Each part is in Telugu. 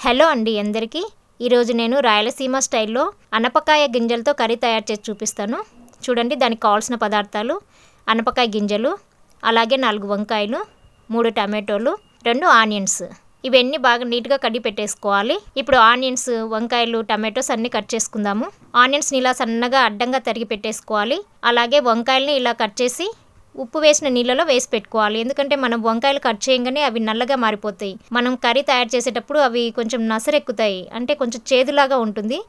హలో అండి అందరికీ ఈరోజు నేను రాయలసీమ స్టైల్లో అనపకాయ గింజలతో కర్రీ తయారు చేసి చూపిస్తాను. చూడండి, దానికి కావాల్సిన పదార్థాలు: అనపకాయ గింజలు, అలాగే 4 వంకాయలు, 3 టమాటోలు, 2 ఆనియన్స్. ఇవన్నీ బాగా నీట్గా కడిగి పెట్టేసుకోవాలి. ఇప్పుడు ఆనియన్స్, వంకాయలు, టమాటోస్ అన్నీ కట్ చేసుకుందాము. ఆనియన్స్ని ఇలా సన్నగా అడ్డంగా తరిగి పెట్టేసుకోవాలి. అలాగే వంకాయలని ఇలా కట్ చేసి ఉప్పు వేసిన నీళ్ళలో వేసి పెట్టుకోవాలి. ఎందుకంటే మనం వంకాయలు కట్ చేయగానే అవి నల్లగా మారిపోతాయి. మనం కర్రీ తయారు చేసేటప్పుడు అవి కొంచెం నసరెక్కుతాయి, అంటే కొంచెం చేదులాగా ఉంటుంది.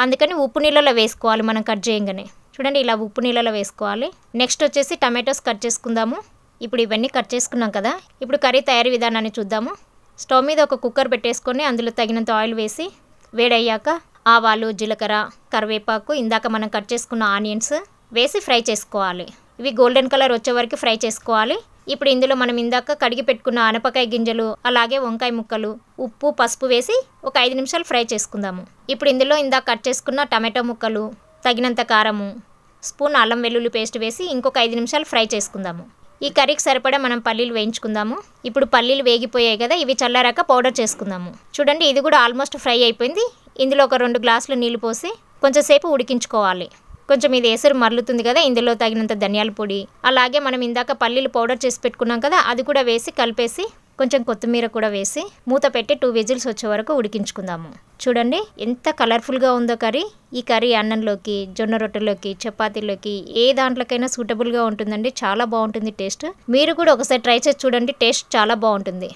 అందుకని ఉప్పు నీళ్ళలో వేసుకోవాలి మనం కట్ చేయగానే. చూడండి, ఇలా ఉప్పు నీళ్ళలో వేసుకోవాలి. నెక్స్ట్ వచ్చేసి టమాటోస్ కట్ చేసుకుందాము. ఇప్పుడు ఇవన్నీ కట్ చేసుకున్నాం కదా, ఇప్పుడు కర్రీ తయారీ విధానాన్ని చూద్దాము. స్టవ్ మీద ఒక కుక్కర్ పెట్టేసుకొని అందులో తగినంత ఆయిల్ వేసి వేడయ్యాక ఆవాలు, జీలకర్ర, కరివేపాకు, ఇందాక మనం కట్ చేసుకున్న ఆనియన్స్ వేసి ఫ్రై చేసుకోవాలి. ఇవి గోల్డెన్ కలర్ వచ్చే వరకు ఫ్రై చేసుకోవాలి. ఇప్పుడు ఇందులో మనం ఇందాక కడిగి పెట్టుకున్న అనపకాయ గింజలు, అలాగే వంకాయ ముక్కలు, ఉప్పు, పసుపు వేసి ఒక 5 నిమిషాలు ఫ్రై చేసుకుందాము. ఇప్పుడు ఇందులో ఇందాక కట్ చేసుకున్న టమాటో ముక్కలు, తగినంత కారము, స్పూన్ అల్లం వెల్లుల్లి పేస్ట్ వేసి ఇంకొక 5 నిమిషాలు ఫ్రై చేసుకుందాము. ఈ కర్రీకి సరిపడా మనం పల్లీలు వేయించుకుందాము. ఇప్పుడు పల్లీలు వేగిపోయాయి కదా, ఇవి చల్లారాక పౌడర్ చేసుకుందాము. చూడండి, ఇది కూడా ఆల్మోస్ట్ ఫ్రై అయిపోయింది. ఇందులో ఒక 2 గ్లాసులు నీళ్లు పోసి కొంచెం సేపు ఉడికించుకోవాలి. కొంచెం ఇది ఎసరు మరలుతుంది కదా, ఇందులో తగినంత ధనియాల పొడి, అలాగే మనం ఇందాక పల్లీలు పౌడర్ చేసి పెట్టుకున్నాం కదా, అది కూడా వేసి కలిపేసి కొంచెం కొత్తిమీర కూడా వేసి మూత పెట్టి 2 విజిల్స్ వచ్చే వరకు ఉడికించుకుందాము. చూడండి ఎంత కలర్ఫుల్గా ఉందో కర్రీ. ఈ కర్రీ అన్నంలోకి, జొన్న రొట్టెలోకి, చపాతీలోకి ఏ దాంట్లోకైనా సూటబుల్గా ఉంటుందండి. చాలా బాగుంటుంది టేస్ట్. మీరు కూడా ఒకసారి ట్రై చేసి చూడండి, టేస్ట్ చాలా బాగుంటుంది.